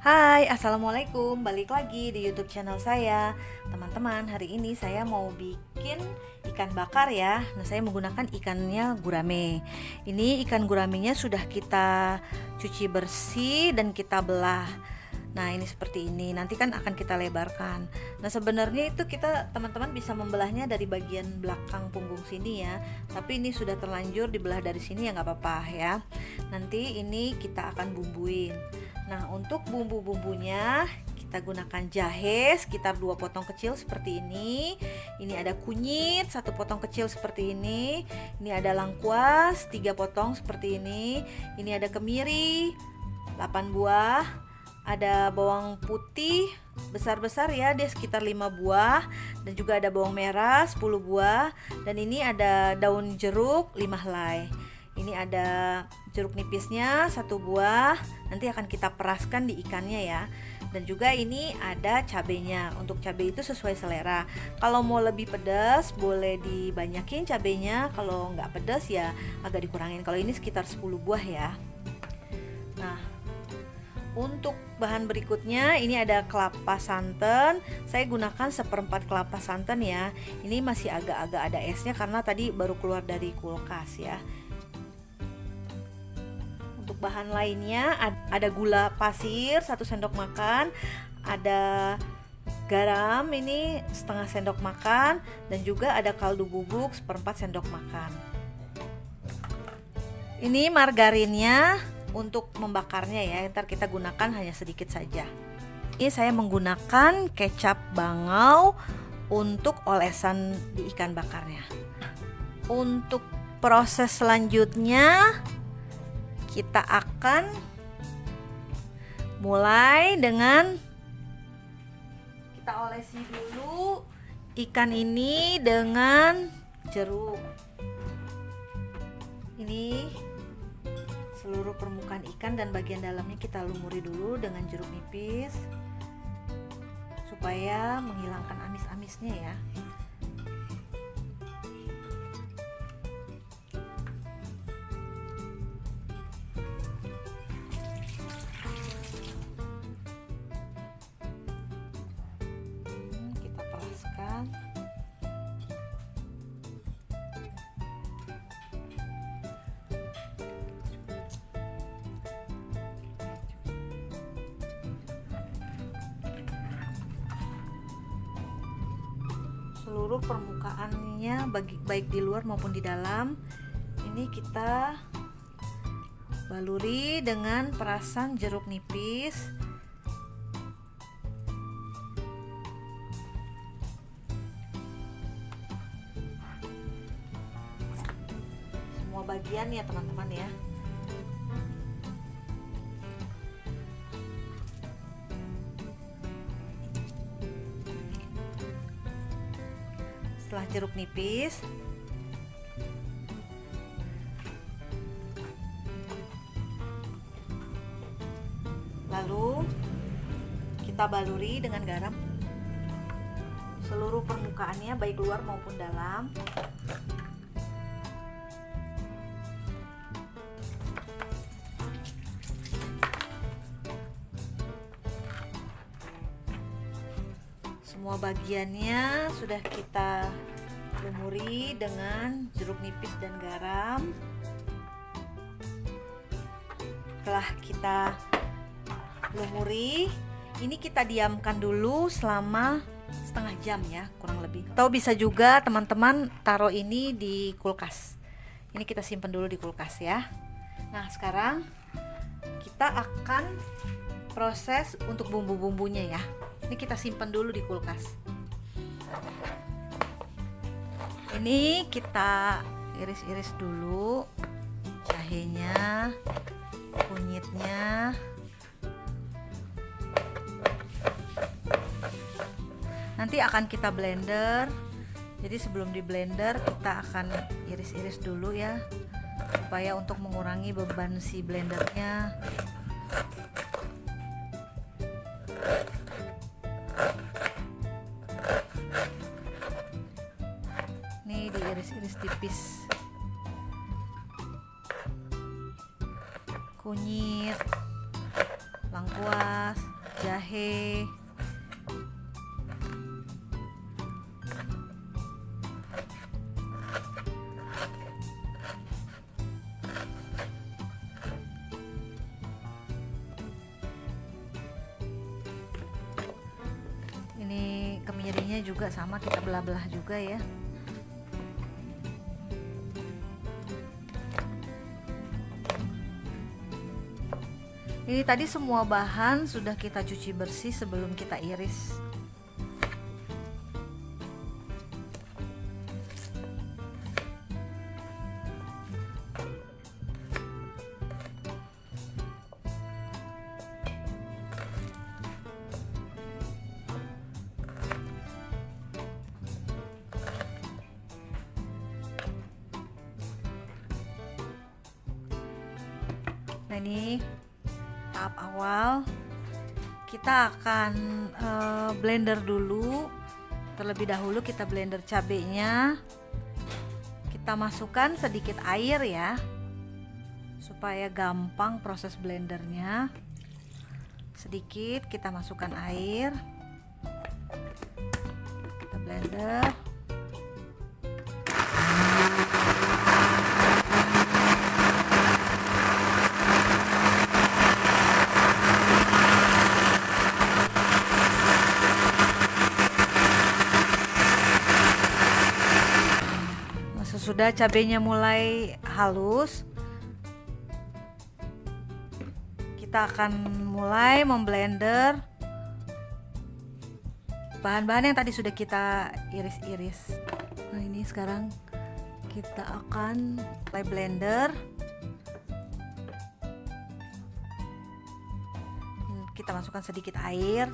Hai, Assalamualaikum. Balik lagi di YouTube channel saya. Teman-teman, hari ini saya mau bikin ikan bakar ya. Nah, saya menggunakan ikannya gurame. Ini ikan guramenya sudah kita cuci bersih dan kita belah. Nah, ini seperti ini. Nanti kan akan kita lebarkan. Nah, sebenarnya itu kita teman-teman bisa membelahnya dari bagian belakang punggung sini ya. Tapi ini sudah terlanjur dibelah dari sini ya nggak apa-apa ya. Nanti ini kita akan bumbuin. Nah, untuk bumbu-bumbunya kita gunakan jahe sekitar 2 potong kecil seperti ini. Ini ada kunyit 1 potong kecil seperti ini. Ini ada lengkuas 3 potong seperti ini. Ini ada kemiri 8 buah. Ada bawang putih besar-besar ya, dia sekitar 5 buah. Dan juga ada bawang merah 10 buah. Dan ini ada daun jeruk 5 helai. Ini ada jeruk nipisnya 1 buah. Nanti akan kita peraskan di ikannya ya. Dan juga ini ada cabenya. Untuk cabai itu sesuai selera. Kalau mau lebih pedas boleh dibanyakin cabenya. Kalau nggak pedas ya agak dikurangin. Kalau ini sekitar 10 buah ya. Nah, untuk bahan berikutnya ini ada kelapa santan. Saya gunakan 1/4 kelapa santan ya. Ini masih agak-agak ada esnya karena tadi baru keluar dari kulkas ya. Untuk bahan lainnya ada gula pasir 1 sendok makan, ada garam ini setengah sendok makan, dan juga ada kaldu bubuk 1/4 sendok makan. Ini margarinnya untuk membakarnya ya, ntar kita gunakan hanya sedikit saja. Ini saya menggunakan kecap bangau untuk olesan di ikan bakarnya. Untuk proses selanjutnya kita akan mulai dengan kita olesi dulu ikan ini dengan jeruk. Ini seluruh permukaan ikan dan bagian dalamnya kita lumuri dulu dengan jeruk nipis supaya menghilangkan amis-amisnya ya. Kita peraskan. Seluruh permukaannya baik di luar maupun di dalam ini kita baluri dengan perasan jeruk nipis. Semua bagian ya teman-teman ya. Setelah jeruk nipis, lalu kita baluri dengan garam seluruh permukaannya baik luar maupun dalam. Semua bagiannya sudah kita lumuri dengan jeruk nipis dan garam. Setelah kita lumuri, ini kita diamkan dulu selama setengah jam ya, kurang lebih. Atau bisa juga teman-teman taruh ini di kulkas. Ini kita simpan dulu di kulkas ya. Nah, sekarang kita akan proses untuk bumbu-bumbunya ya. Ini kita simpan dulu di kulkas. Ini kita iris-iris dulu jahenya, kunyitnya. Nanti akan kita blender. Jadi sebelum di blender kita akan iris-iris dulu ya, supaya untuk mengurangi beban si blendernya. Nih diiris-iris tipis. Kunyit, lengkuas, jahe. Ini kemirinya juga sama, kita belah-belah juga ya. Ini tadi semua bahan sudah kita cuci bersih sebelum kita iris. Nah, ini tahap awal, kita akan blender dulu. Terlebih dahulu kita blender cabenya. Kita masukkan sedikit air ya, supaya gampang proses blendernya. Sedikit kita masukkan air, kita blender. Sesudah cabenya mulai halus, kita akan mulai memblender bahan-bahan yang tadi sudah kita iris-iris. Nah, ini sekarang kita akan mulai blender. Kita masukkan sedikit air.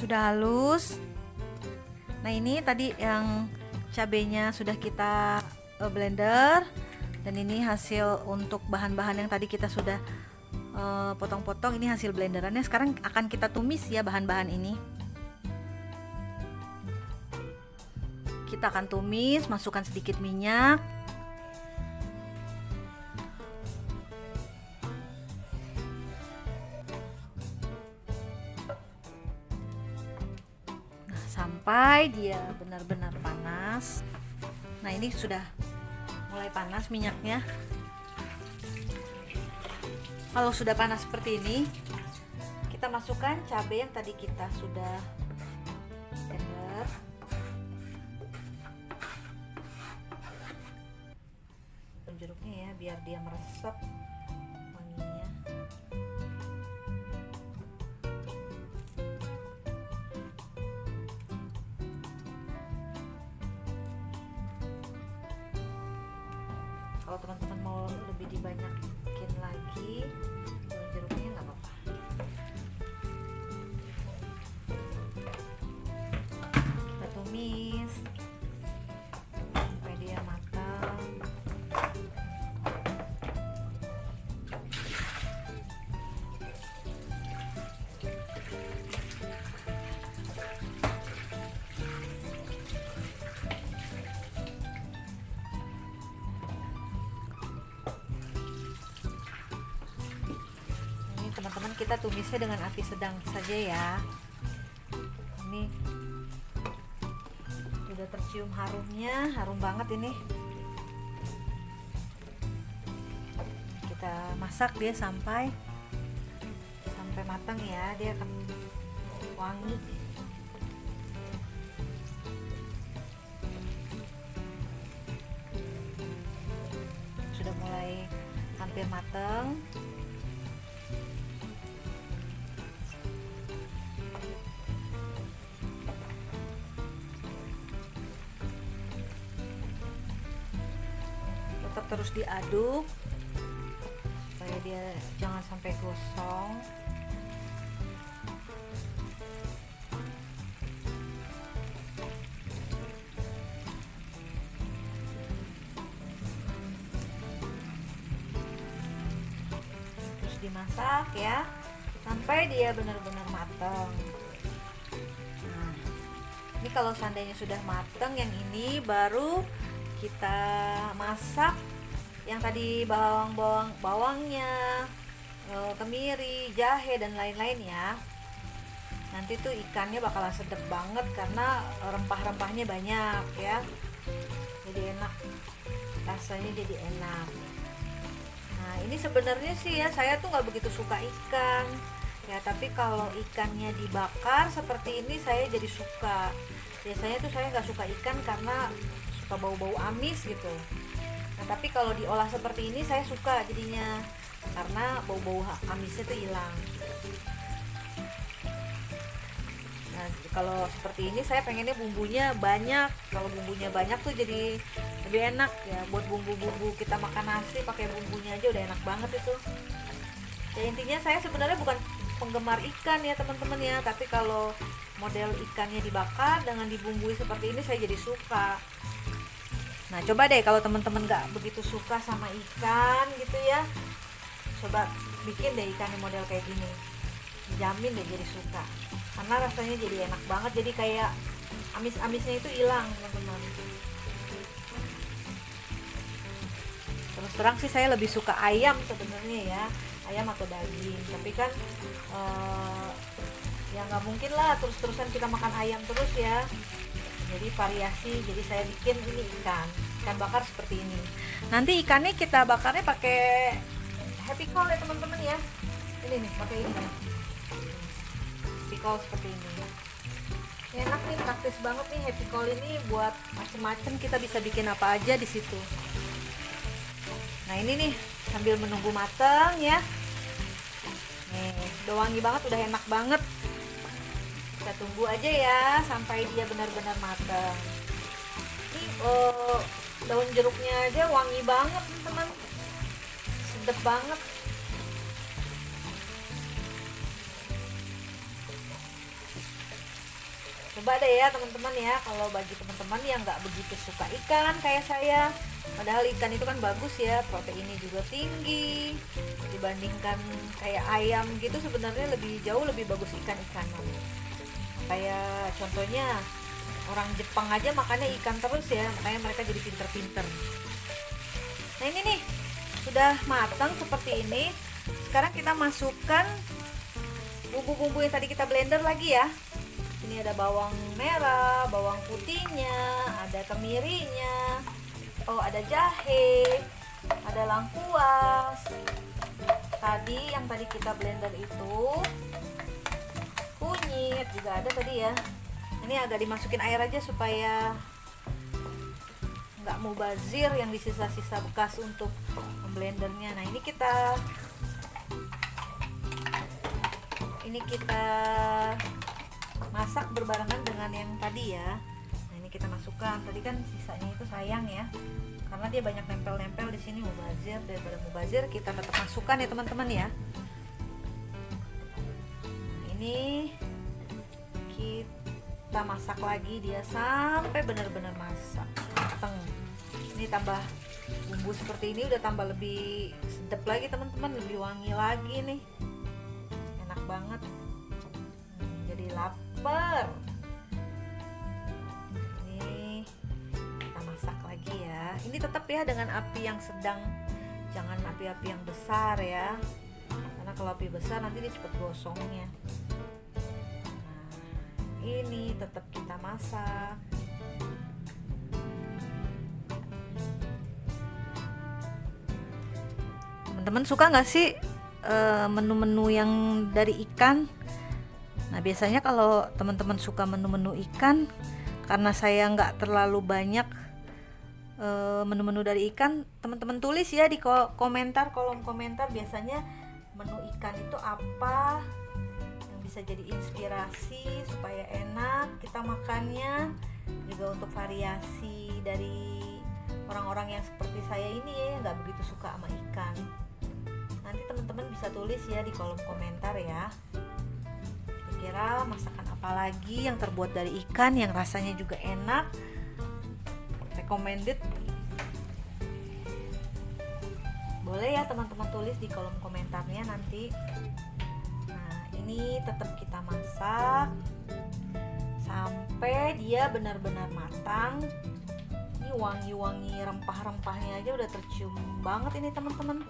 Sudah halus. Nah, ini tadi yang cabenya sudah kita blender, dan ini hasil untuk bahan-bahan yang tadi kita sudah potong-potong. Ini hasil blenderannya. Sekarang akan kita tumis ya bahan-bahan ini. Kita akan tumis, masukkan sedikit minyak. Sampai dia benar-benar panas. Nah, ini sudah mulai panas minyaknya. Kalau sudah panas seperti ini, kita masukkan cabai yang tadi kita sudah blender. Jeruknya ya, biar dia meresap wanginya. Kalau teman-teman mau lebih dibanyakin lagi daun jeruknya nggak apa-apa. Kita tumis sampai dia matang. Teman-teman, kita tumisnya dengan api sedang saja ya. Ini sudah tercium harumnya, harum banget ini. Kita masak dia sampai matang ya, dia akan wangi. Sudah mulai hampir matang. Tetap terus diaduk supaya dia jangan sampai gosong. dimasak ya sampai dia benar-benar matang. Nah, ini kalau seandainya sudah matang, yang ini baru kita masak yang tadi bawangnya, kemiri, jahe dan lain-lain ya. Nanti tuh ikannya bakalan sedap banget karena rempah-rempahnya banyak ya. Jadi enak, rasanya jadi enak. Nah ini sebenarnya sih ya, saya tuh nggak begitu suka ikan ya, tapi kalau ikannya dibakar seperti ini saya jadi suka. Biasanya tuh saya nggak suka ikan karena suka bau-bau amis gitu. Nah tapi kalau diolah seperti ini saya suka jadinya, karena bau-bau amisnya tuh hilang. Nah kalau seperti ini saya pengennya bumbunya banyak. Kalau bumbunya banyak tuh jadi lebih enak ya. Buat bumbu-bumbu kita makan nasi pakai bumbunya aja udah enak banget itu ya. Intinya saya sebenarnya bukan penggemar ikan ya teman-teman ya, tapi kalau model ikannya dibakar dengan dibumbui seperti ini saya jadi suka. Nah coba deh kalau teman-teman gak begitu suka sama ikan gitu ya, coba bikin deh ikannya model kayak gini, jamin deh jadi suka karena rasanya jadi enak banget. Jadi kayak amis-amisnya itu hilang teman-teman. Terus terang sih saya lebih suka ayam sebenarnya ya, ayam atau daging. Tapi kan ya nggak mungkin lah terus-terusan kita makan ayam terus ya. Jadi variasi. Jadi saya bikin ini ikan bakar seperti ini. Nanti ikannya kita bakarnya pakai happy coal ya teman-teman ya. Ini nih pakai ini. Happy coal seperti ini. Enak nih, praktis banget nih happy coal ini, buat macem-macem kita bisa bikin apa aja di situ. Nah ini nih sambil menunggu matang ya. Nih udah wangi banget, udah enak banget. Kita tunggu aja ya sampai dia benar-benar matang. Ini daun jeruknya aja wangi banget teman-teman, sedap banget. Coba deh ya teman-teman ya, kalau bagi teman-teman yang nggak begitu suka ikan kayak saya, padahal ikan itu kan bagus ya, proteinnya juga tinggi dibandingkan kayak ayam gitu. Sebenarnya jauh lebih bagus ikan-ikanan. Kayak contohnya orang Jepang aja makannya ikan terus ya, makanya mereka jadi pinter-pinter. Nah ini nih sudah matang seperti ini. Sekarang kita masukkan bumbu-bumbu yang tadi kita blender lagi ya. Ini ada bawang merah, bawang putihnya, ada kemirinya, ada jahe, ada lengkuas. Yang tadi kita blender itu, kunyit juga ada tadi ya. Ini agak dimasukin air aja supaya nggak mubazir yang di sisa-sisa bekas untuk memblendernya. Nah ini kita masak berbarengan dengan yang tadi ya. Nah ini kita masukkan, tadi kan sisanya itu sayang ya, karena dia banyak nempel-nempel di sini, mubazir. Daripada mubazir kita tetap masukkan ya teman-teman ya. Ini kita masak lagi dia sampai benar-benar matang. Ini tambah bumbu seperti ini udah tambah lebih sedap lagi teman-teman, lebih wangi lagi nih, enak banget. Jadi lapar. Ini kita masak lagi ya. Ini tetap ya dengan api yang sedang, jangan api-api yang besar ya, karena kalau api besar nanti dia cepat gosongnya. Nah ini tetap kita masak. Teman-teman suka nggak sih menu-menu yang dari ikan? Nah biasanya kalau teman-teman suka menu-menu ikan, karena saya nggak terlalu banyak menu-menu dari ikan, teman-teman tulis ya di kolom komentar biasanya menu ikan itu apa yang bisa jadi inspirasi supaya enak kita makannya, juga untuk variasi dari orang-orang yang seperti saya ini ya, nggak begitu suka sama ikan. Nanti teman-teman bisa tulis ya di kolom komentar ya, kira masakan apa lagi yang terbuat dari ikan yang rasanya juga enak, recommended Boleh ya teman-teman tulis di kolom komentarnya nanti. Nah, ini tetap kita masak sampai dia benar-benar matang. Ini wangi-wangi rempah-rempahnya aja udah tercium banget ini teman-teman.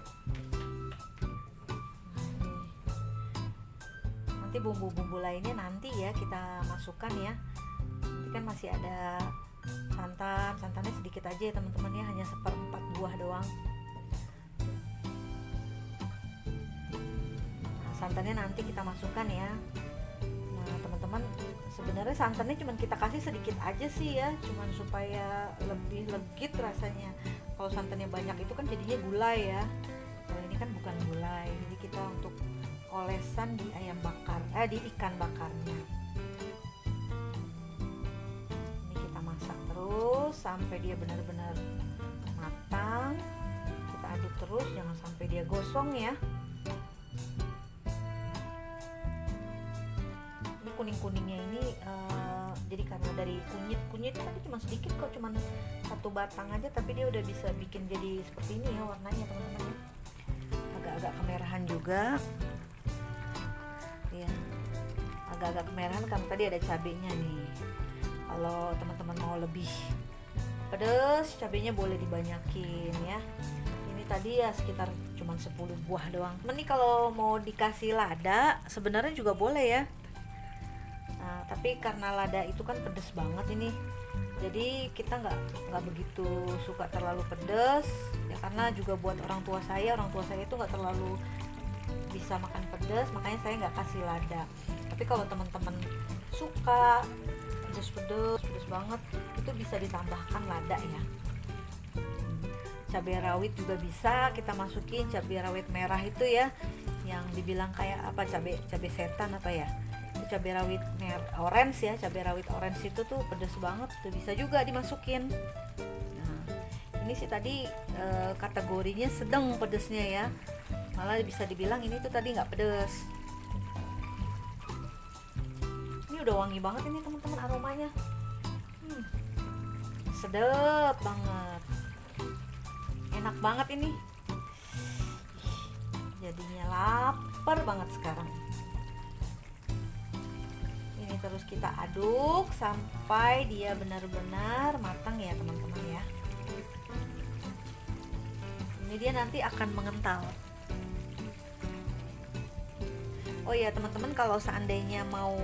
Nanti bumbu-bumbu lainnya nanti ya kita masukkan ya. Nanti kan masih ada santannya sedikit aja ya teman-teman ya, hanya 1/4 buah doang. Nah, santannya nanti kita masukkan ya. Nah teman-teman, sebenarnya santannya cuma kita kasih sedikit aja sih ya, cuman supaya lebih legit rasanya. Kalau santannya banyak itu kan jadinya gulai ya. Kalau ini kan bukan gulai, jadi kita untuk olesan di di ikan bakarnya. Ini kita masak terus sampai dia benar-benar matang. Kita aduk terus, jangan sampai dia gosong ya. Ini kuning-kuningnya ini jadi karena dari kunyit tapi cuma sedikit kok, cuma 1 batang aja, tapi dia udah bisa bikin jadi seperti ini ya warnanya teman-teman. Agak-agak kemerahan juga ya, agak-agak kemerahan karena tadi ada cabenya nih. Kalau teman-teman mau lebih pedas, cabenya boleh dibanyakin ya. Ini tadi ya sekitar cuma 10 buah doang. Ini kalau mau dikasih lada sebenarnya juga boleh ya. Nah, tapi karena lada itu kan pedes banget ini, jadi kita nggak begitu suka terlalu pedes ya, karena juga buat orang tua saya itu nggak terlalu bisa makan pedas, makanya saya nggak kasih lada. Tapi kalau teman-teman suka pedes banget, itu bisa ditambahkan lada ya. Cabai rawit juga bisa kita masukin, cabai rawit merah itu ya, yang dibilang kayak apa, cabai setan apa ya, itu cabai rawit orange ya. Cabai rawit orange itu tuh pedes banget, tuh bisa juga dimasukin. Nah ini sih tadi kategorinya sedang pedesnya ya, malah bisa dibilang ini tuh tadi nggak pedes. Ini udah wangi banget ini teman-teman, aromanya sedap banget, enak banget ini. Jadinya lapar banget sekarang. Ini terus kita aduk sampai dia benar-benar matang ya teman-teman ya. Ini dia nanti akan mengental. Oh ya teman-teman, kalau seandainya mau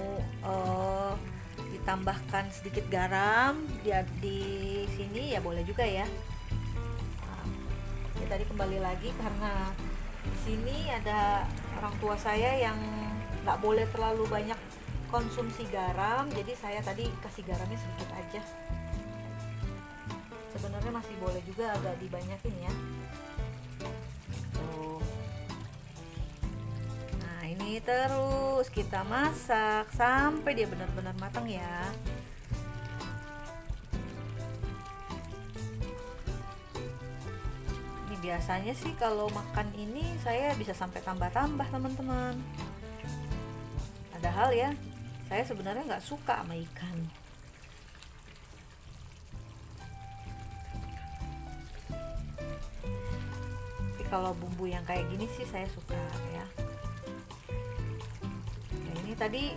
ditambahkan sedikit garam di sini ya boleh juga ya. Ya tadi kembali lagi karena di sini ada orang tua saya yang nggak boleh terlalu banyak konsumsi garam, jadi saya tadi kasih garamnya sedikit aja. Sebenarnya masih boleh juga agak dibanyakin ya. Ini terus kita masak sampai dia benar-benar matang ya. Ini biasanya sih kalau makan ini saya bisa sampai tambah-tambah teman-teman. Padahal ya saya sebenarnya nggak suka sama ikan. Tapi kalau bumbu yang kayak gini sih saya suka ya. Tadi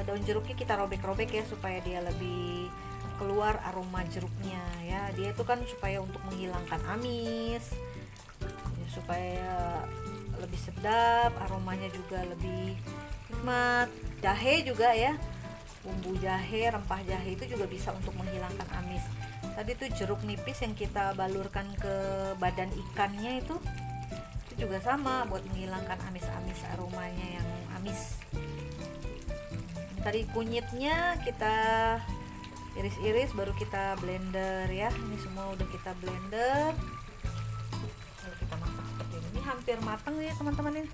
daun jeruknya kita robek-robek ya supaya dia lebih keluar aroma jeruknya ya. Dia itu kan supaya untuk menghilangkan amis ya, supaya lebih sedap, aromanya juga lebih nikmat. Jahe juga ya, bumbu jahe, rempah jahe itu juga bisa untuk menghilangkan amis. Tadi tuh jeruk nipis yang kita balurkan ke badan ikannya itu juga sama buat menghilangkan amis-amis, aromanya yang amis. Tadi kunyitnya kita iris-iris baru kita blender ya. Ini semua udah kita blender, lalu kita masak seperti ini. Ini hampir matang ya teman-teman ini.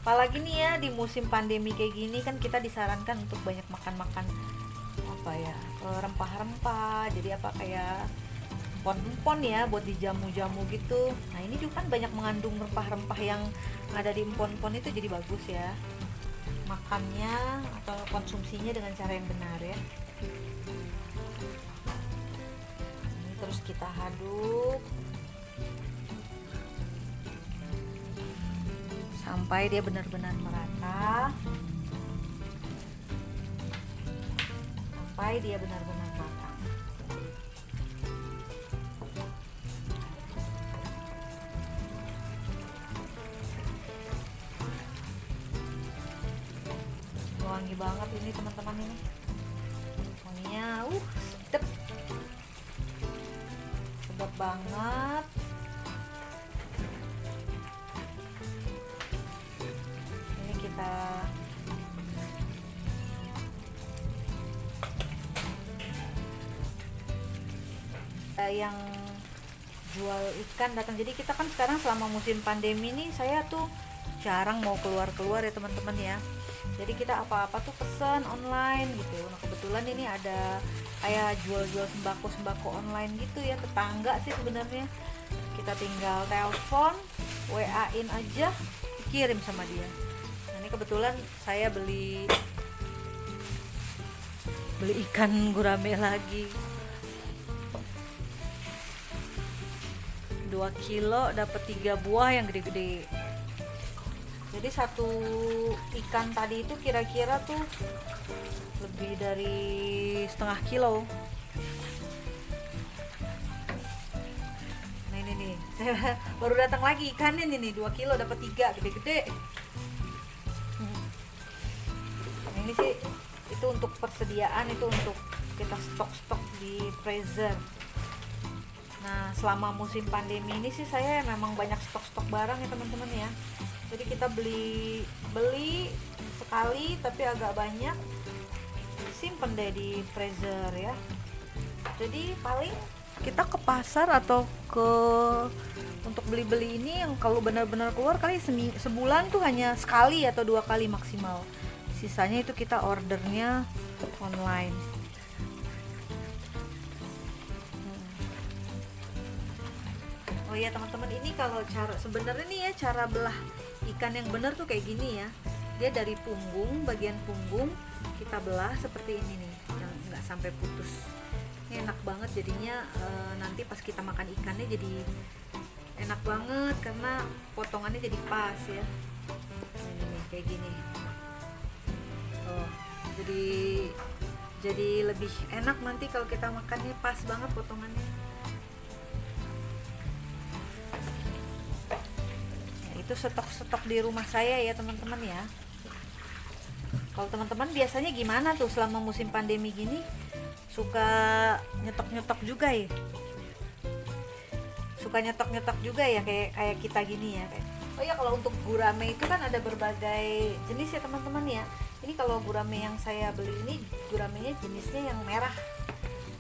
Apalagi nih ya di musim pandemi kayak gini kan kita disarankan untuk banyak makan apa ya, rempah-rempah. Jadi apa kayak empon-empon ya buat dijamu-jamu gitu. Nah ini juga kan banyak mengandung rempah-rempah yang ada di empon-empon itu, jadi bagus ya makannya atau konsumsinya dengan cara yang benar ya. Ini terus kita aduk sampai dia benar-benar merata, sampai dia benar-benar matang. Wangi banget ini teman-teman, ini wanginya sedap banget. Ini kita yang jual ikan datang. Jadi kita kan sekarang selama musim pandemi nih, saya tuh jarang mau keluar-keluar ya teman-teman ya. Jadi kita apa-apa tuh pesan online gitu. Nah kebetulan ini ada kayak jual-jual sembako online gitu ya, tetangga sih sebenarnya. Kita tinggal telepon, WA-in aja, dikirim sama dia. Nah ini kebetulan saya beli ikan gurame lagi. 2 kilo dapat 3 buah yang gede-gede. Jadi satu ikan tadi itu kira-kira tuh lebih dari setengah kilo. Nah ini nih, saya baru datang lagi ikannya nih 2 kilo dapat 3 gede-gede. Nah, ini sih itu untuk persediaan, itu untuk kita stok-stok di freezer. Nah selama musim pandemi ini sih saya memang banyak stok-stok barang ya teman-teman ya. Jadi kita beli sekali tapi agak banyak, simpen deh di freezer ya. Jadi paling kita ke pasar atau untuk beli ini yang kalau benar-benar keluar kali sebulan tuh hanya sekali atau 2 kali maksimal. Sisanya itu kita ordernya online. Oh iya teman-teman, ini kalau cara sebenarnya nih ya, cara belah ikan yang benar tuh kayak gini ya. Dia dari punggung, bagian punggung kita belah seperti ini nih, nggak sampai putus. Ini enak banget jadinya, nanti pas kita makan ikannya jadi enak banget karena potongannya jadi pas ya. Ini kayak gini. Oh, jadi lebih enak nanti kalau kita makannya pas banget potongannya. Itu stok-stok di rumah saya ya teman-teman ya. Kalau teman-teman biasanya gimana tuh selama musim pandemi gini? Suka nyetok-nyetok juga ya? Suka nyetok-nyetok juga ya kayak kita gini ya. Oh ya, kalau untuk gurame itu kan ada berbagai jenis ya teman-teman ya. Ini kalau gurame yang saya beli ini, guramenya jenisnya yang merah.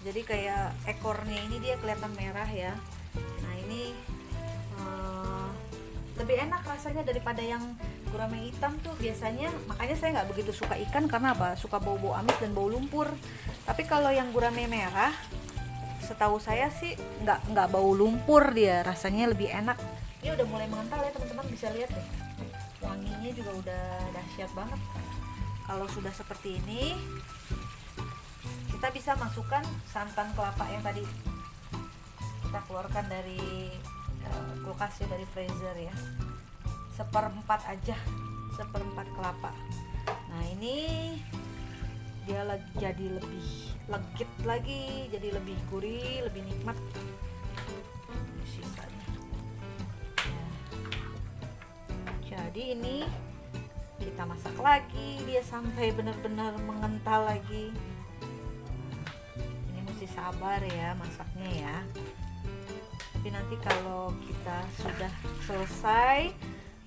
Jadi kayak ekornya ini dia kelihatan merah ya. Nah ini lebih enak rasanya daripada yang gurame hitam tuh biasanya. Makanya saya nggak begitu suka ikan karena apa? Suka bau-bau amis dan bau lumpur. Tapi kalau yang gurame merah, setahu saya sih nggak bau lumpur, dia rasanya lebih enak. Ini udah mulai mengental ya teman-teman, bisa lihat deh. Wanginya juga udah dahsyat banget. Kalau sudah seperti ini, kita bisa masukkan santan kelapa yang tadi kita keluarkan dari kulkas ya, dari freezer ya. 1/4 aja, 1/4 kelapa. Nah ini dia jadi lebih legit lagi, jadi lebih gurih, lebih nikmat. Sisanya ya. Jadi ini kita masak lagi dia sampai benar-benar mengental lagi. Ini mesti sabar ya masaknya ya. Tapi nanti kalau kita sudah selesai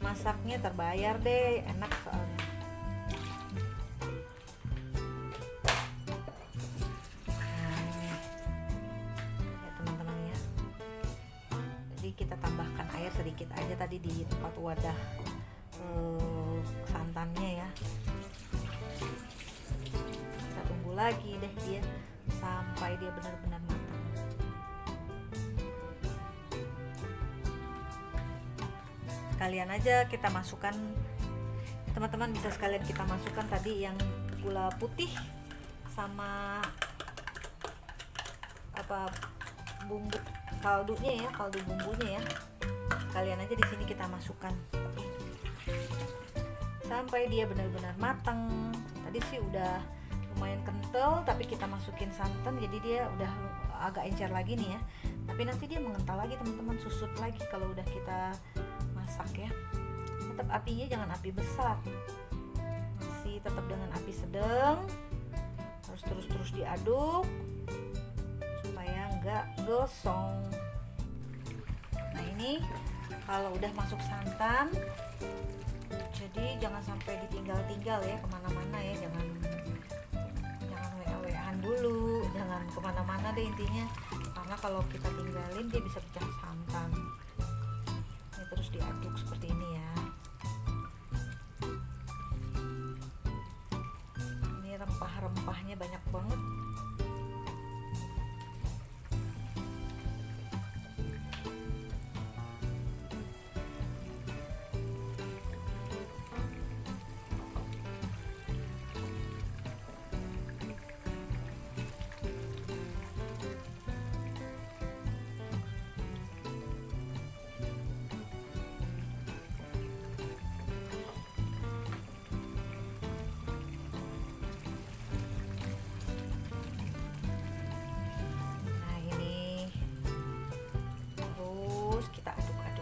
masaknya terbayar deh, enak soalnya. Nah ini ya teman-teman ya. Jadi kita tambahkan air sedikit aja tadi di tempat wadah santannya ya. Kita tunggu lagi deh dia sampai dia benar-benar matang. Sekalian aja kita masukkan, teman-teman bisa sekalian kita masukkan tadi yang gula putih sama apa bumbu kaldunya ya, kaldu bumbunya ya. Kalian aja di sini kita masukkan. sampai dia benar-benar matang. Tadi sih udah lumayan kental, tapi kita masukin santan jadi dia udah agak encer lagi nih ya. Tapi nanti dia mengental lagi teman-teman, susut lagi kalau udah kita masak ya. Tetap apinya jangan api besar, masih tetap dengan api sedang, harus terus-terus diaduk supaya nggak gosong. Nah ini kalau udah masuk santan, jadi jangan sampai ditinggal-tinggal ya kemana-mana ya, jangan wa-waan dulu, jangan kemana-mana deh intinya, karena kalau kita tinggalin dia bisa pecah santan. Ini terus diaduk seperti ini ya. Ini rempah-rempahnya banyak banget.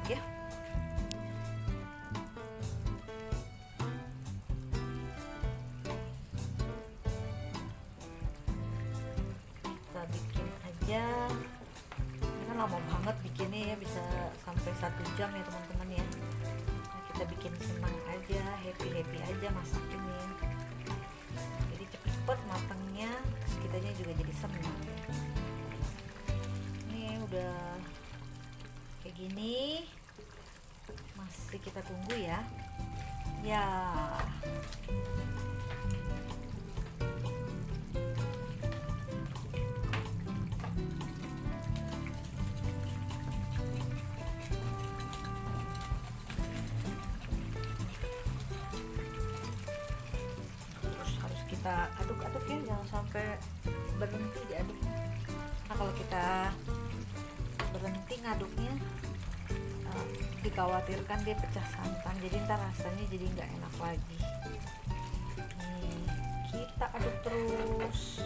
Ya. Kita bikin aja. Ini kan lama banget bikinnya ya, bisa sampai 1 jam ya teman-teman ya. Nah, kita bikin senang aja, happy aja masak ini. Jadi cepet matangnya, terus kitanya juga jadi senang. Ini udah kayak gini, masih kita tunggu ya. Ya, terus harus kita aduk-aduk ya, jangan sampai berhenti diaduk. Nah kalau kita berhenti ngaduknya, dikhawatirkan dia pecah santan, jadi ntar rasanya jadi nggak enak lagi. Nih, kita aduk terus.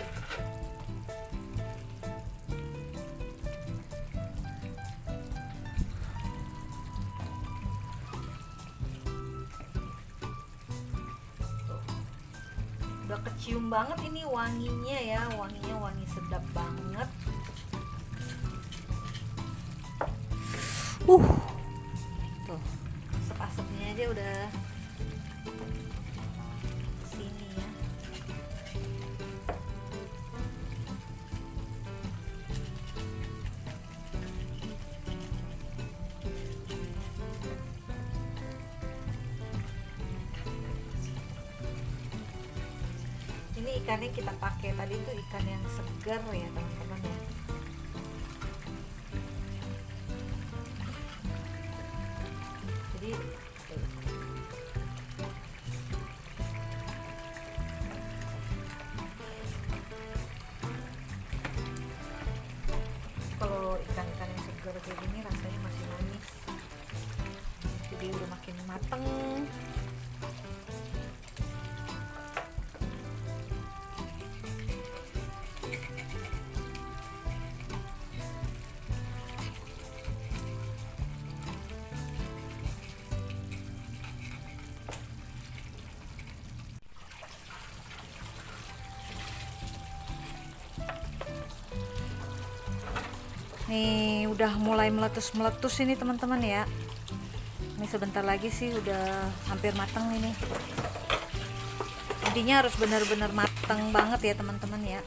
Tuh. Udah kecium banget ini wanginya ya, wangi sedap banget. Tuh, asap-asapnya aja udah sini ya. Ini ikan yang kita pakai tadi tuh ikan yang segar ya teman-teman ya. Jadi kalau ikan-ikan yang segar kayak gini rasanya masih manis, jadi udah makin mateng. Nih udah mulai meletus-meletus ini teman-teman ya. Ini sebentar lagi sih udah hampir matang ini. Intinya harus benar-benar matang banget ya teman-teman ya.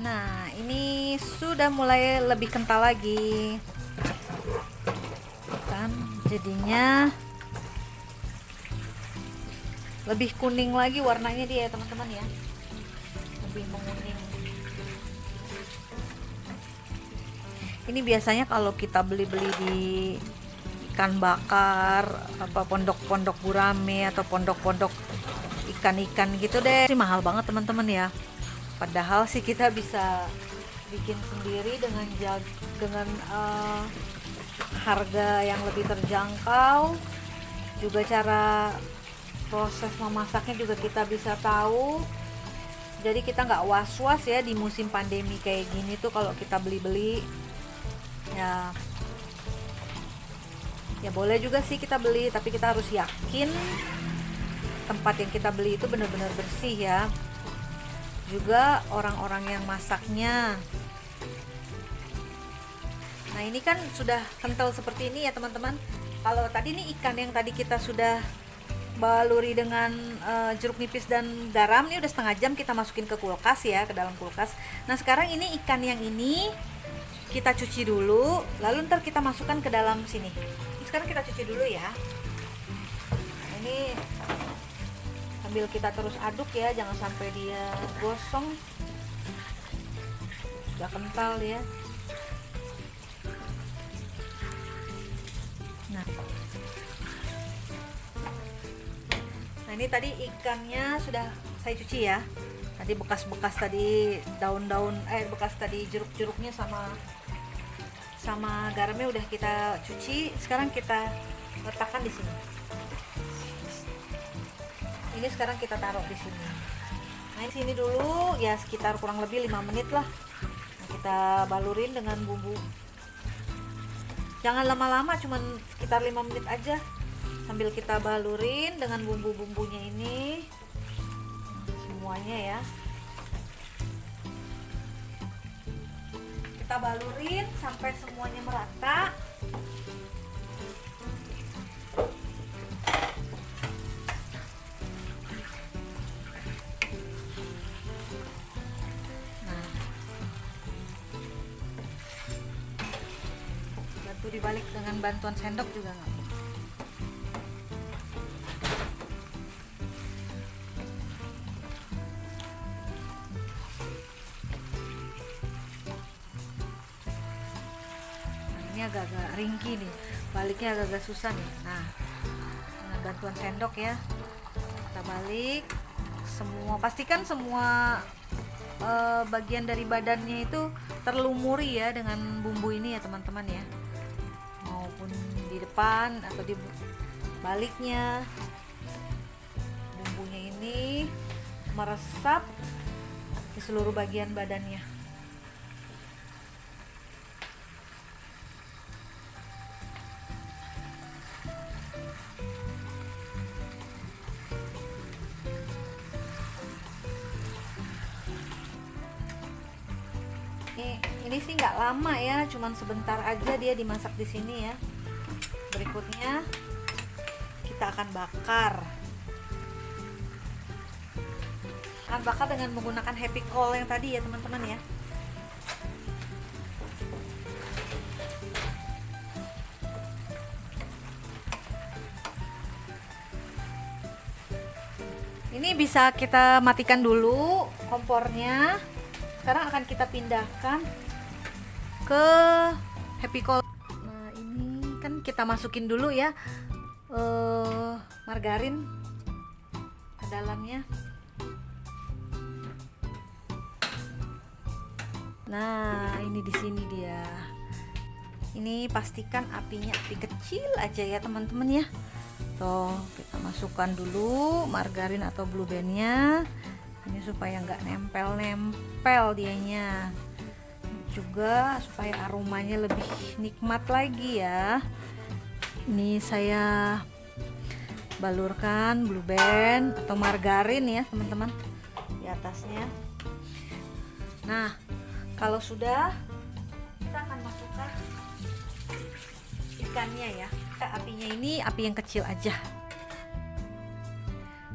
Nah, ini sudah mulai lebih kental lagi. Kan Jadinya lebih kuning lagi warnanya dia ya teman-teman ya, lebih menguning. Ini biasanya kalau kita beli-beli di ikan bakar, apa pondok-pondok gurame atau pondok-pondok ikan-ikan gitu deh, sih mahal banget teman-teman ya. Padahal sih kita bisa bikin sendiri dengan harga yang lebih terjangkau. Juga cara proses memasaknya juga kita bisa tahu. Jadi kita nggak was-was ya di musim pandemi kayak gini tuh kalau kita beli-beli ya. Ya boleh juga sih kita beli, tapi kita harus yakin tempat yang kita beli itu benar-benar bersih ya. Juga orang-orang yang masaknya. Nah ini kan sudah kental seperti ini ya teman-teman. Kalau tadi nih ikan yang tadi kita sudah baluri dengan jeruk nipis dan garam, ini udah setengah jam kita masukin ke kulkas ya, ke dalam kulkas. Nah sekarang ini ikan yang ini kita cuci dulu, lalu ntar kita masukkan ke dalam sini. Sekarang kita cuci dulu ya. Nah, ini sambil kita terus aduk ya, jangan sampai dia gosong. Sudah kental ya. Nah ini tadi ikannya sudah saya cuci ya. Tadi bekas-bekas tadi daun-daun, bekas tadi jeruk-jeruknya sama garamnya udah kita cuci. Sekarang kita letakkan di sini. Ini sekarang kita taruh di sini. Nah di sini dulu ya sekitar kurang lebih 5 menit lah. Nah, kita balurin dengan bumbu. Jangan lama-lama, cuman sekitar 5 menit aja. Sambil kita balurin dengan bumbu-bumbunya ini semuanya ya. Kita balurin sampai semuanya merata. Nah, bantu dibalik dengan bantuan sendok juga nggak? Ini agak-agak ringkih nih, baliknya agak-agak susah nih. Nah dengan bantuan sendok ya kita balik semua, pastikan semua bagian dari badannya itu terlumuri ya dengan bumbu ini ya teman-teman ya, maupun di depan atau di baliknya. Bumbunya ini meresap di seluruh bagian badannya. Ini sih nggak lama ya, cuman sebentar aja dia dimasak di sini ya. Berikutnya kita akan bakar. Akan bakar dengan menggunakan happy coal yang tadi ya teman-teman ya. Ini bisa kita matikan dulu kompornya. Sekarang akan kita pindahkan ke happy coal. Nah ini kan kita masukin dulu ya margarin ke dalamnya. Nah ini di sini dia. Ini pastikan apinya api kecil aja ya teman-teman ya. Tuh kita masukkan dulu margarin atau blue bandnya. Ini supaya nggak nempel-nempel dianya. Juga supaya aromanya lebih nikmat lagi ya. Ini saya balurkan blue band atau margarin ya teman-teman di atasnya. Nah kalau sudah, kita akan masukkan ikannya ya. Apinya ini api yang kecil aja.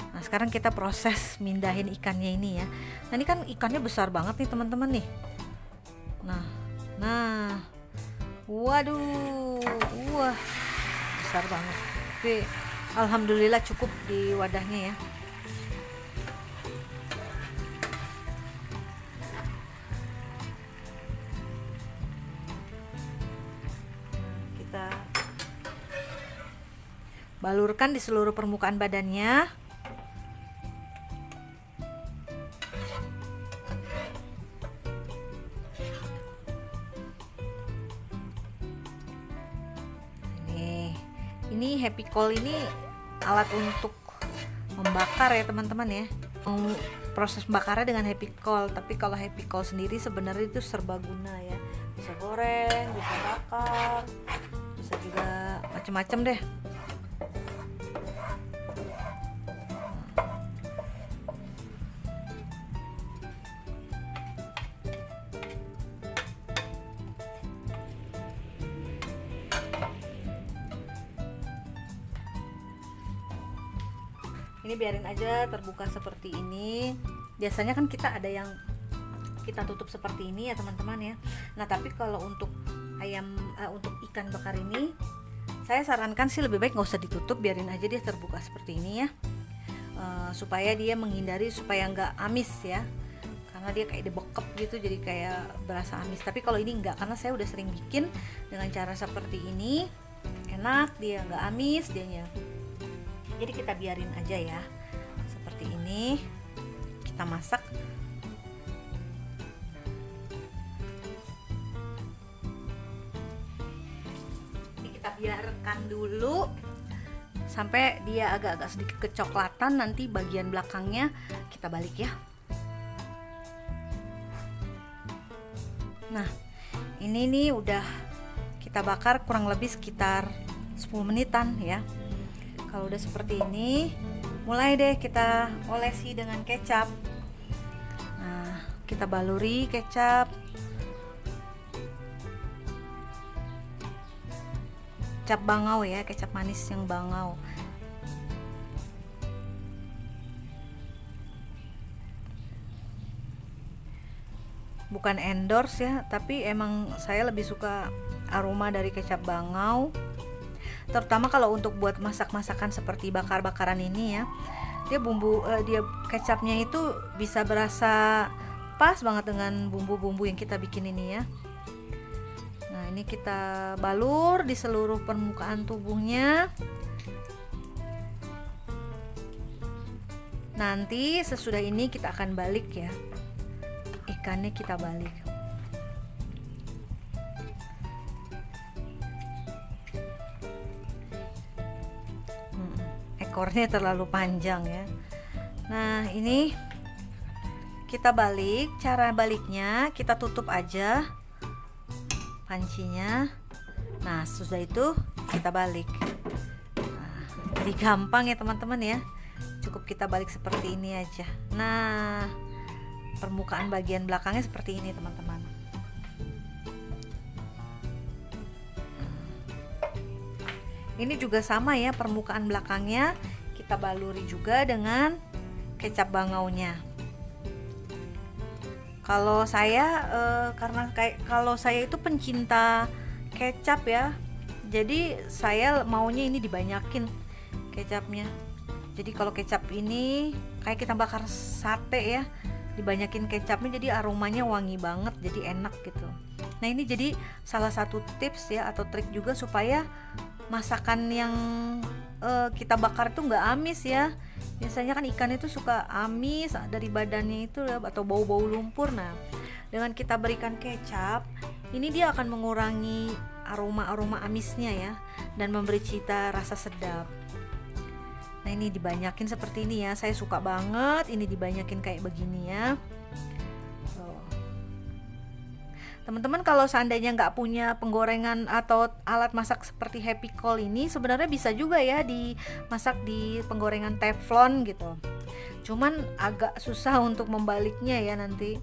Nah sekarang kita proses mindahin ikannya ini ya. Nah ini kan ikannya besar banget nih teman-teman nih. Nah, waduh, wah besar banget, tapi alhamdulillah cukup di wadahnya ya. Kita balurkan di seluruh permukaan badannya. Ini happy coal ini alat untuk membakar ya teman-teman ya. Proses membakarnya dengan happy coal, tapi kalau happy coal sendiri sebenarnya itu serbaguna ya. Bisa goreng, bisa bakar, bisa juga macam-macam deh. Ini biarin aja terbuka seperti ini. Biasanya kan kita ada yang kita tutup seperti ini ya teman-teman ya. Nah tapi kalau untuk untuk ikan bakar ini, saya sarankan sih lebih baik nggak usah ditutup, biarin aja dia terbuka seperti ini ya, supaya dia menghindari supaya nggak amis ya, karena dia kayak dibekep gitu, jadi kayak berasa amis. Tapi kalau ini nggak, karena saya udah sering bikin dengan cara seperti ini, enak, dia nggak amis dianya. Jadi kita biarin aja ya seperti ini, kita masak. Ini kita biarkan dulu sampai dia agak-agak sedikit kecoklatan. Nanti bagian belakangnya kita balik ya. Nah ini nih udah kita bakar kurang lebih sekitar 10 menitan ya. Kalau udah seperti ini, mulai deh kita olesi dengan kecap. Nah, kita baluri kecap. Kecap bangau ya, kecap manis yang bangau. Bukan endorse ya, tapi emang saya lebih suka aroma dari kecap bangau. Terutama kalau untuk buat masak-masakan seperti bakar-bakaran ini ya, dia kecapnya itu bisa berasa pas banget dengan bumbu-bumbu yang kita bikin ini ya. Nah ini kita balur di seluruh permukaan tubuhnya. Nanti sesudah ini kita akan balik ya, ikannya kita balik. Ekornya terlalu panjang ya. Nah ini kita balik. Cara baliknya kita tutup aja pancinya. Nah sesudah itu kita balik. Nah, jadi gampang ya teman-teman ya, cukup kita balik seperti ini aja. Nah permukaan bagian belakangnya seperti ini teman-teman. Ini juga sama ya, permukaan belakangnya kita baluri juga dengan kecap bangaunya. Kalau saya karena kalau saya itu pencinta kecap ya, jadi saya maunya ini dibanyakin kecapnya. Jadi kalau kecap ini kayak kita bakar sate ya, dibanyakin kecapnya jadi aromanya wangi banget, jadi enak gitu. Nah ini jadi salah satu tips ya atau trik juga supaya masakan yang kita bakar itu nggak amis ya. Biasanya kan ikan itu suka amis dari badannya itu ya, atau bau-bau lumpur. Nah dengan kita berikan kecap ini, dia akan mengurangi aroma-aroma amisnya ya, dan memberi cita rasa sedap. Nah ini dibanyakin seperti ini ya, saya suka banget ini dibanyakin kayak begini ya. Teman-teman kalau seandainya nggak punya penggorengan atau alat masak seperti happy coal ini, sebenarnya bisa juga ya dimasak di penggorengan teflon gitu. Cuman agak susah untuk membaliknya ya nanti.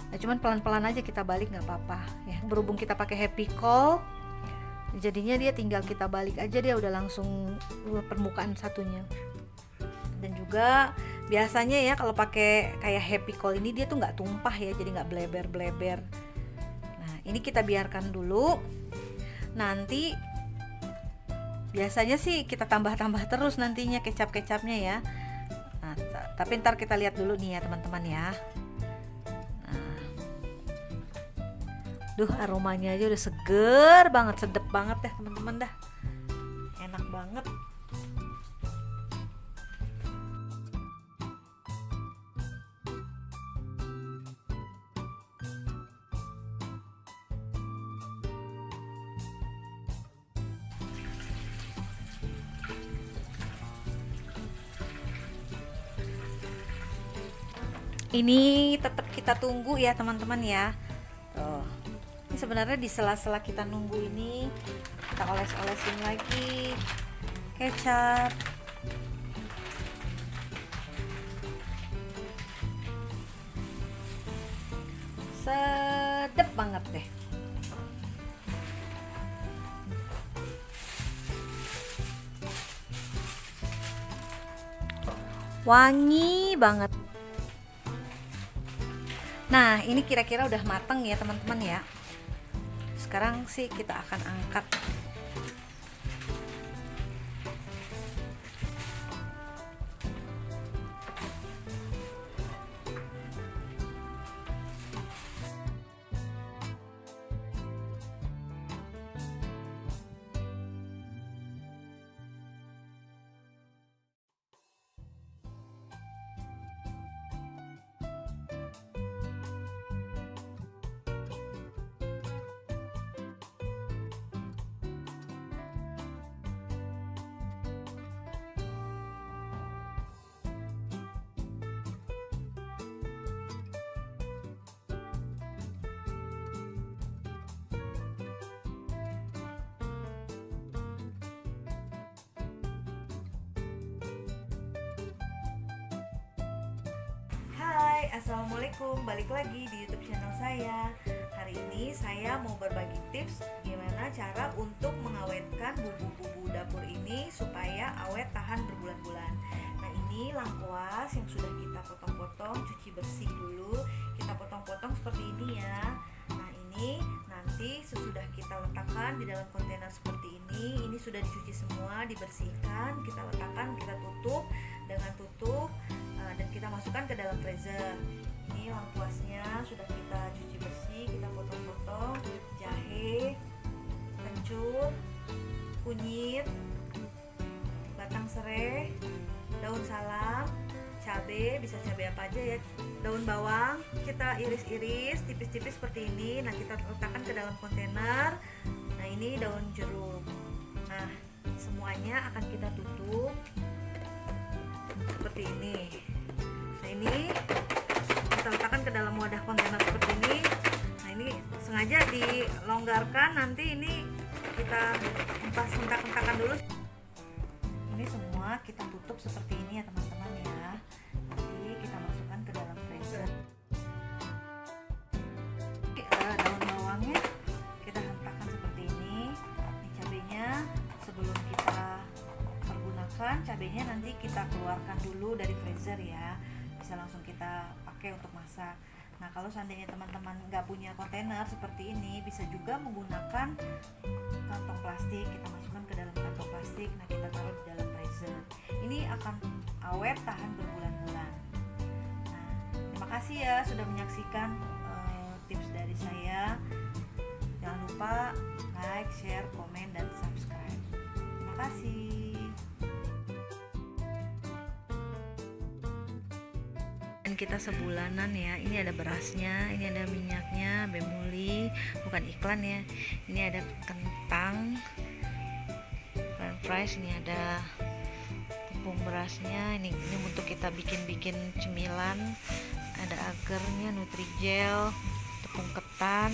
Nah, cuman pelan-pelan aja kita balik nggak apa-apa ya. Berhubung kita pakai happy coal, jadinya dia tinggal kita balik aja, dia udah langsung permukaan satunya. Dan juga biasanya ya kalau pakai kayak happy coal ini dia tuh nggak tumpah ya, jadi nggak bleber-bleber. Ini kita biarkan dulu. Nanti Biasanya sih kita tambah-tambah terus nantinya kecap-kecapnya ya. Nah, tapi ntar kita lihat dulu nih ya teman-teman ya. Nah, duh, aromanya aja udah seger banget, sedep banget ya teman-teman dah. Enak banget. Ini tetap kita tunggu ya teman-teman ya. Tuh. Ini sebenarnya di sela-sela kita nunggu ini kita oles-olesin lagi kecap. Sedep banget deh. Wangi banget. Nah, ini kira-kira udah mateng ya teman-teman ya. Sekarang sih kita akan angkat. Hai, assalamualaikum, balik lagi di YouTube channel saya. Hari ini saya mau berbagi tips gimana cara untuk mengawetkan bumbu-bumbu dapur ini supaya awet tahan berbulan-bulan. Nah, ini lengkuas yang sudah kita potong-potong, cuci bersih dulu. Kita potong-potong seperti ini ya. Nah, ini nanti sesudah kita letakkan di dalam kontainer seperti ini sudah dicuci semua, dibersihkan, kita letakkan, kita tutup dengan tutup dan kita masukkan ke dalam freezer. Ini lengkuasnya sudah kita cuci bersih, kita potong-potong, jahe, kencur, kunyit, batang serai, daun salam, cabai, bisa cabai apa aja ya, daun bawang, kita iris-iris tipis-tipis seperti ini. Nah, kita letakkan ke dalam kontainer. Nah, ini daun jeruk. Nah, semuanya akan kita tutup seperti ini. Nah, ini kita letakkan ke dalam wadah kontainer seperti ini. Nah, ini sengaja dilonggarkan, nanti ini kita hempas hentak-hentakan dulu. Ini semua kita tutup seperti ini ya teman-teman ya. Nanti kita masukkan ke dalam freezer. Daun bawangnya kita hentakkan seperti ini. Ini cabenya sebelum kita pergunakan, cabenya nanti kita keluarkan dulu dari freezer ya. Bisa langsung kita pakai untuk masak. Nah, kalau seandainya teman-teman nggak punya kontainer seperti ini, bisa juga menggunakan kantong plastik. Kita masukkan ke dalam kantong plastik. Nah, kita taruh di dalam freezer. Ini akan awet tahan berbulan-bulan. Nah, terima kasih ya sudah menyaksikan tips dari saya. Jangan lupa like, share, komen, dan subscribe. Terima kasih. Kita sebulanan ya. Ini ada berasnya, ini ada minyaknya, Bemuli, bukan iklan ya. Ini ada kentang, french fries, ini ada tepung berasnya. Ini untuk kita bikin cemilan. Ada agarnya, Nutrijel, tepung ketan,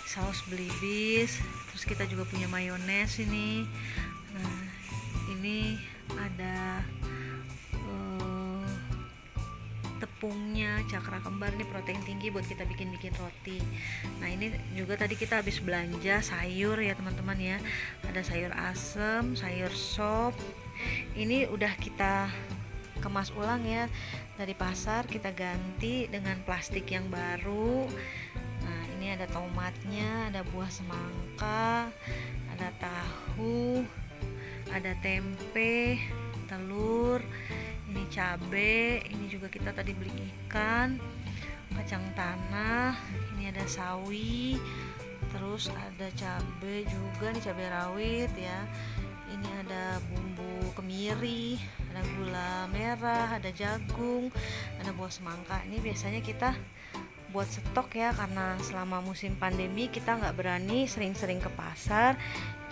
saus belibis. Terus kita juga punya mayones ini. Nah, ini ada tepungnya, cakra kembar, ini protein tinggi buat kita bikin roti. Nah, ini juga tadi kita habis belanja sayur ya teman-teman ya. Ada sayur asem, sayur sop. Ini udah kita kemas ulang ya dari pasar, kita ganti dengan plastik yang baru. Nah, ini ada tomatnya, ada buah semangka, ada tahu, ada tempe, telur, ini cabe, ini juga kita tadi beli ikan, kacang tanah, ini ada sawi, terus ada cabe juga nih, cabe rawit ya. Ini ada bumbu kemiri, ada gula merah, ada jagung, ada buah semangka. Ini biasanya kita buat stok ya, karena selama musim pandemi kita nggak berani sering-sering ke pasar,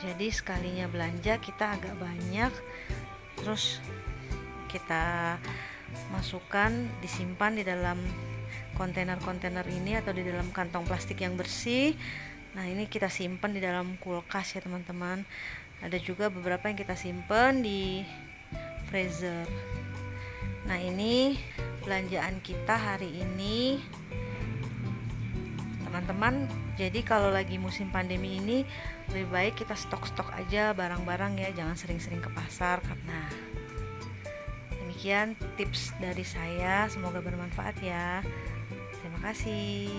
jadi sekalinya belanja kita agak banyak, terus kita masukkan, disimpan di dalam kontainer-kontainer ini atau di dalam kantong plastik yang bersih. Nah, ini kita simpan di dalam kulkas ya teman-teman. Ada juga beberapa yang kita simpan di freezer. Nah, ini belanjaan kita hari ini teman-teman. Jadi kalau lagi musim pandemi ini lebih baik kita stok-stok aja barang-barang ya, jangan sering-sering ke pasar. Karena demikian tips dari saya, semoga bermanfaat ya. Terima kasih.